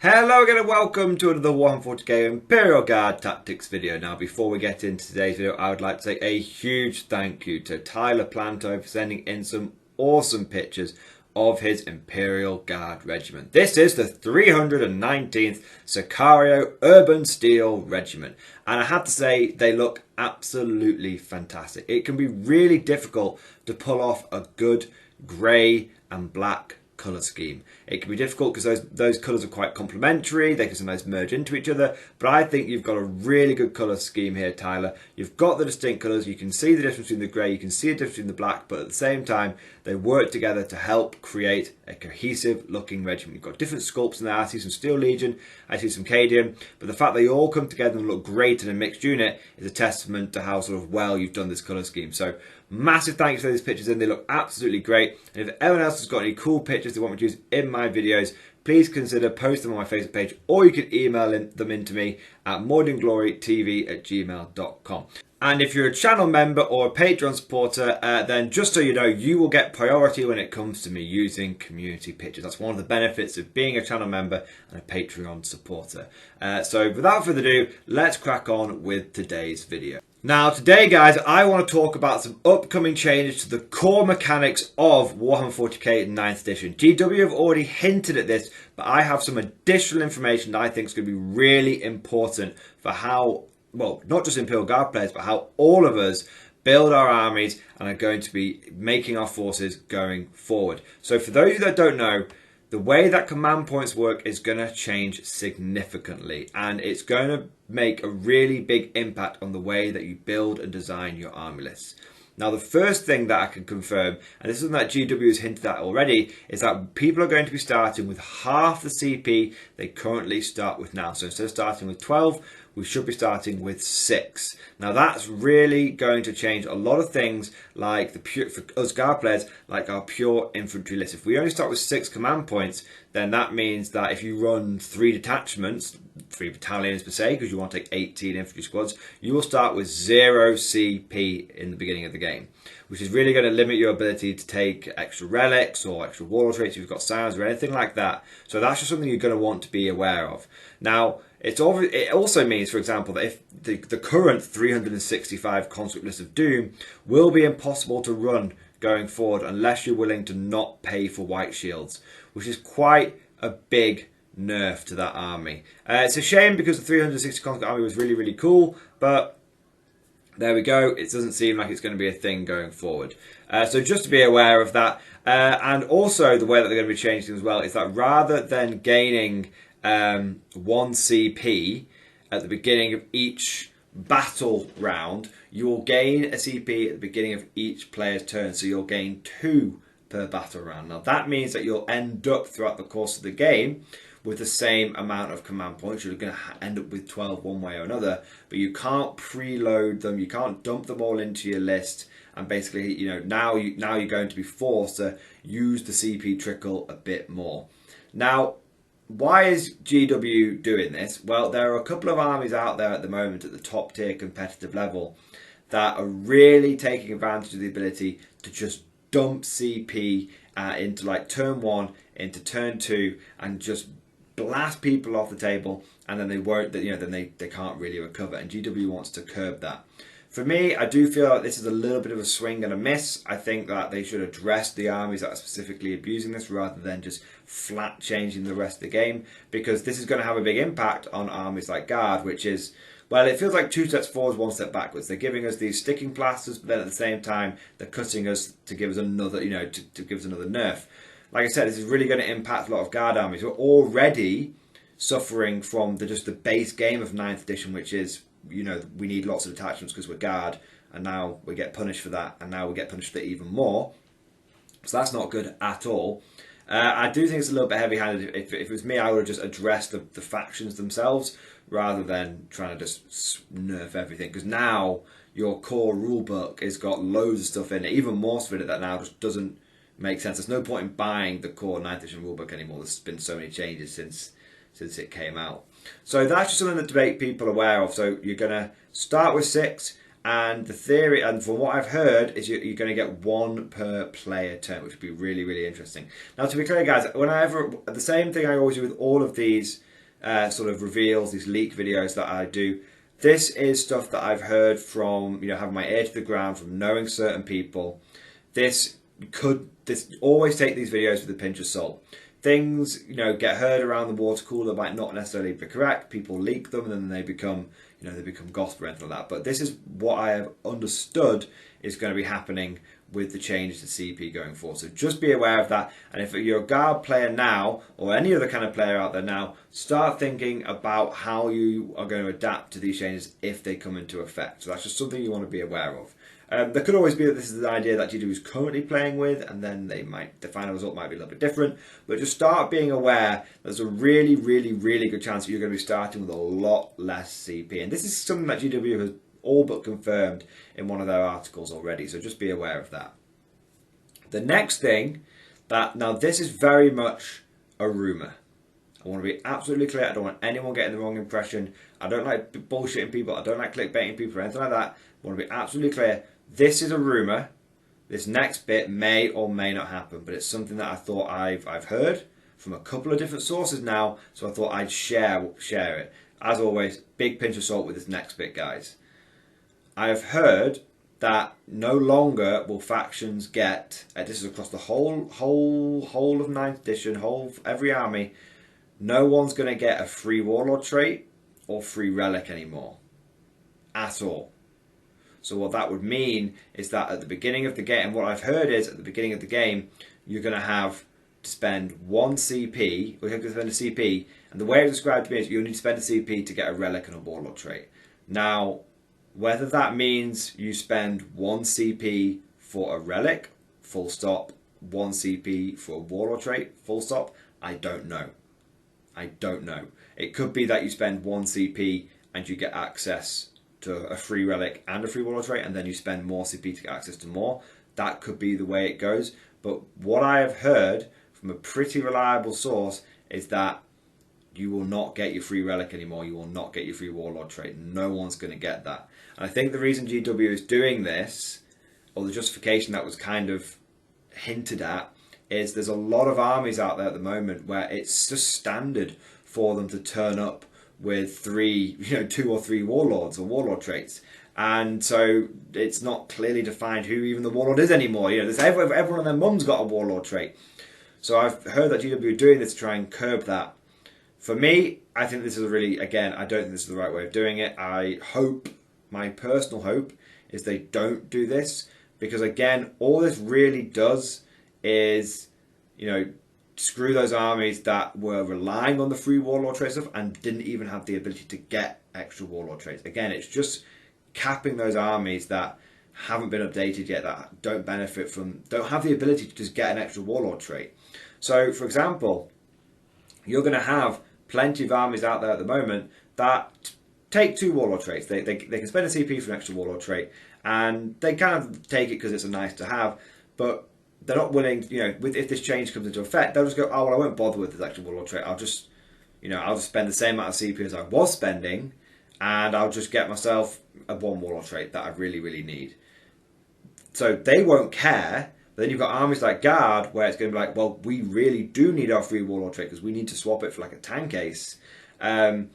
Hello again and welcome to another 140k Imperial Guard Tactics video. Now before we get into today's video, I would like to say a huge thank you to Tyler Planto for sending in some awesome pictures of his Imperial Guard Regiment. This is the 319th Sicario Urban Steel Regiment, and I have to say they look absolutely fantastic. It can be really difficult to pull off a good grey and black colour scheme. It can be difficult because those colours are quite complementary. They can sometimes merge into each other, but I think you've got a really good colour scheme here, Tyler. You've got the distinct colours. You can see the difference between the grey, you can see the difference between the black, but at the same time they work together to help create a cohesive looking regiment. You've got different sculpts in there. I see some Steel Legion, I see some Cadian, but the fact they all come together and look great in a mixed unit is a testament to how sort of well you've done this colour scheme. So massive thanks for these pictures in. They look absolutely great. And if anyone else has got any cool pictures they want me to use in my videos, please consider posting them on my Facebook page, or you can email them into me at mordianglorytv@gmail.com. And if you're a channel member or a Patreon supporter, then just so you know, you will get priority when it comes to me using community pictures. That's one of the benefits of being a channel member and a Patreon supporter. So without further ado, let's crack on with today's video. Now today guys, I want to talk about some upcoming changes to the core mechanics of Warhammer 40k 9th edition. GW have already hinted at this, but I have some additional information that I think is going to be really important for how, well, not just Imperial Guard players, but how all of us build our armies and are going to be making our forces going forward. So for those of you that don't know, the way that command points work is going to change significantly, and it's going to make a really big impact on the way that you build and design your army lists. Now the first thing that I can confirm, and this is something that GW has hinted at already, is that people are going to be starting with half the CP they currently start with now. So instead of starting with 12, we should be starting with 6. Now that's really going to change a lot of things, like for us guard players, like our pure infantry list. If we only start with 6 command points, then that means that if you run 3 detachments, 3 battalions per se, because you want to take 18 infantry squads, you will start with 0 CP in the beginning of the game, which is really going to limit your ability to take extra relics or extra warlord traits if you've got sounds or anything like that. So that's just something you're going to want to be aware of. Now, it also means, for example, that if the current 365 conscript list of Doom will be impossible to run going forward unless you're willing to not pay for white shields, which is quite a big nerf to that army. It's a shame because the 360 conscript army was really, really cool, but there we go. It doesn't seem like it's going to be a thing going forward. So just to be aware of that. And also the way that they're going to be changing as well is that rather than gaining 1 CP at the beginning of each battle round, you will gain a CP at the beginning of each player's turn. So you'll gain 2 per battle round. Now that means that you'll end up throughout the course of the game with the same amount of command points. You're going to end up with 12 one way or another, but you can't preload them. You can't dump them all into your list. And basically, you know, now you're going to be forced to use the CP trickle a bit more. Now, why is GW doing this? Well, there are a couple of armies out there at the moment at the top tier competitive level that are really taking advantage of the ability to just dump CP into like turn 1, into turn 2, and just blast people off the table, and then they won't, you know, then they can't really recover. And GW wants to curb that. For me, I do feel like this is a little bit of a swing and a miss. I think that they should address the armies that are specifically abusing this rather than just flat changing the rest of the game, because this is going to have a big impact on armies like Guard, which is, well, it feels like 2 steps forwards, 1 step backwards. They're giving us these sticking plasters, but then at the same time, they're cutting us to give us another, you know, to give us another nerf. Like I said, this is really going to impact a lot of Guard armies. We're already suffering from just the base game of 9th edition, which is, you know, we need lots of attachments because we're Guard, and now we get punished for that, and now we get punished for it even more. So that's not good at all. I do think it's a little bit heavy-handed. If it was me, I would have just addressed the factions themselves rather than trying to just nerf everything, because now your core rulebook has got loads of stuff in it, even more stuff in it that now just doesn't make sense. There's no point in buying the core 9th edition rulebook anymore. There's been so many changes since it came out. So that's just something to make people aware of. So you're going to start with 6, and the theory, and from what I've heard, is you're going to get 1 per player turn, which would be really, really interesting. Now, to be clear, guys, the same thing I always do with all of these sort of reveals, these leak videos that I do. This is stuff that I've heard from, having my ear to the ground, from knowing certain people. This always take these videos with a pinch of salt. Things, get heard around the water cooler that might not necessarily be correct. People leak them and then they become, they become gospel or anything like that. But this is what I have understood is going to be happening with the changes to CP going forward. So just be aware of that. And if you're a guard player now, or any other kind of player out there now, start thinking about how you are going to adapt to these changes if they come into effect. So that's just something you want to be aware of. There could always be that this is the idea that GW is currently playing with, and then the final result might be a little bit different. But just start being aware there's a really, really, really good chance that you're going to be starting with a lot less CP. And this is something that GW has all but confirmed in one of their articles already, so just be aware of that. The next thing, now this is very much a rumour. I want to be absolutely clear. I don't want anyone getting the wrong impression. I don't like bullshitting people. I don't like clickbaiting people or anything like that. I want to be absolutely clear. This is a rumour. This next bit may or may not happen, but it's something that I thought I've heard from a couple of different sources now, so I thought I'd share it. As always, big pinch of salt with this next bit, guys. I have heard that no longer will factions get, this is across the whole of 9th edition, every army, no one's going to get a free warlord trait or free relic anymore. At all. So what that would mean is that at the beginning of the game, and what I've heard is at the beginning of the game, you're going to have to spend 1 CP, or you're going to spend a CP, and the way it's described to me is you need to spend a CP to get a relic and a warlord trait. Now, whether that means you spend 1 CP for a relic, full stop, 1 CP for a warlord trait, full stop, I don't know. I don't know. It could be that you spend 1 CP and you get access to a free relic and a free warlord trait, and then you spend more CP to get access to more. That could be the way it goes. But what I have heard from a pretty reliable source is that you will not get your free relic anymore. You will not get your free warlord trait. No one's going to get that. And I think the reason GW is doing this, or the justification that was kind of hinted at, is there's a lot of armies out there at the moment where it's just standard for them to turn up with 2 or 3 warlords or warlord traits. And so it's not clearly defined who even the warlord is anymore. Everyone and their mum's got a warlord trait. So I've heard that GW are doing this to try and curb that. For me, I think this is I don't think this is the right way of doing it. I hope, my personal hope, is they don't do this. Because again, all this really does is, screw those armies that were relying on the free warlord trait stuff and didn't even have the ability to get extra warlord traits. Again, it's just capping those armies that haven't been updated yet, that don't have the ability to just get an extra warlord trait. So, for example, you're going to have plenty of armies out there at the moment that take 2 warlord traits. They can spend a CP for an extra warlord trait, and they kind of take it because it's a nice to have, but they're not willing, if this change comes into effect, they'll just go, oh, well, I won't bother with this extra warlord trait. I'll just spend the same amount of CP as I was spending, and I'll just get myself a 1 warlord trait that I really, really need. So they won't care. But then you've got armies like Guard, where it's going to be like, well, we really do need our free warlord trait because we need to swap it for like a tank ace. And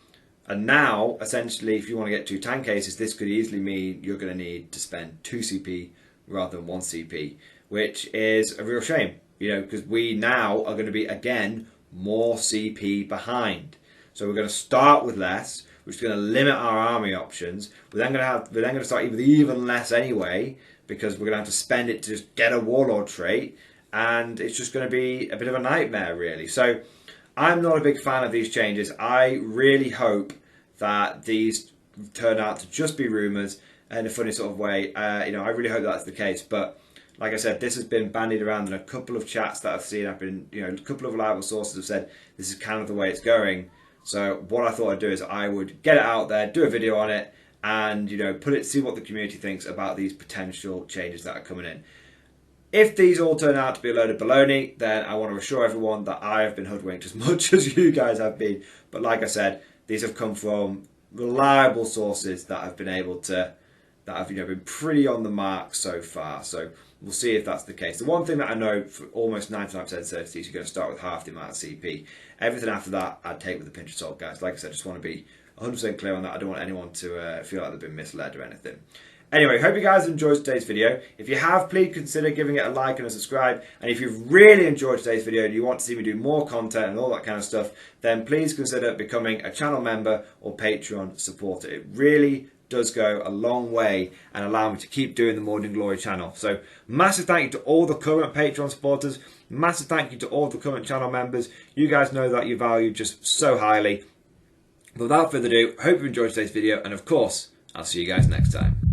now, essentially, if you want to get 2 tank aces, this could easily mean you're going to need to spend 2 CP rather than 1 CP, which is a real shame, because we now are going to be, again, more CP behind. So we're going to start with less, which is going to limit our army options. We're then going to start with even less anyway, because we're going to have to spend it to just get a warlord trait, and it's just going to be a bit of a nightmare, really. So I'm not a big fan of these changes. I really hope that these turn out to just be rumours in a funny sort of way. I really hope that's the case. But like I said, this has been bandied around in a couple of chats that I've seen. A couple of reliable sources have said this is kind of the way it's going. So what I thought I'd do is I would get it out there, do a video on it, and see what the community thinks about these potential changes that are coming in. If these all turn out to be a load of baloney, then I want to assure everyone that I have been hoodwinked as much as you guys have been. But like I said, these have come from reliable sources that have been able to, been pretty on the mark so far. So We'll see if that's the case. The one thing that I know for almost 99% of certainty is you're going to start with half the amount of CP. Everything after that, I'd take with a pinch of salt, guys. Like I said, I just want to be 100% clear on that. I don't want anyone to feel like they've been misled or anything. Anyway, hope you guys enjoyed today's video. If you have, please consider giving it a like and a subscribe. And if you've really enjoyed today's video and you want to see me do more content and all that kind of stuff, then please consider becoming a channel member or Patreon supporter. It really does go a long way and allow me to keep doing the Mordian Glory channel. So massive thank you to all the current Patreon supporters. Massive thank you to all the current channel members. You guys know that you value just so highly. But without further ado, hope you enjoyed today's video. And of course, I'll see you guys next time.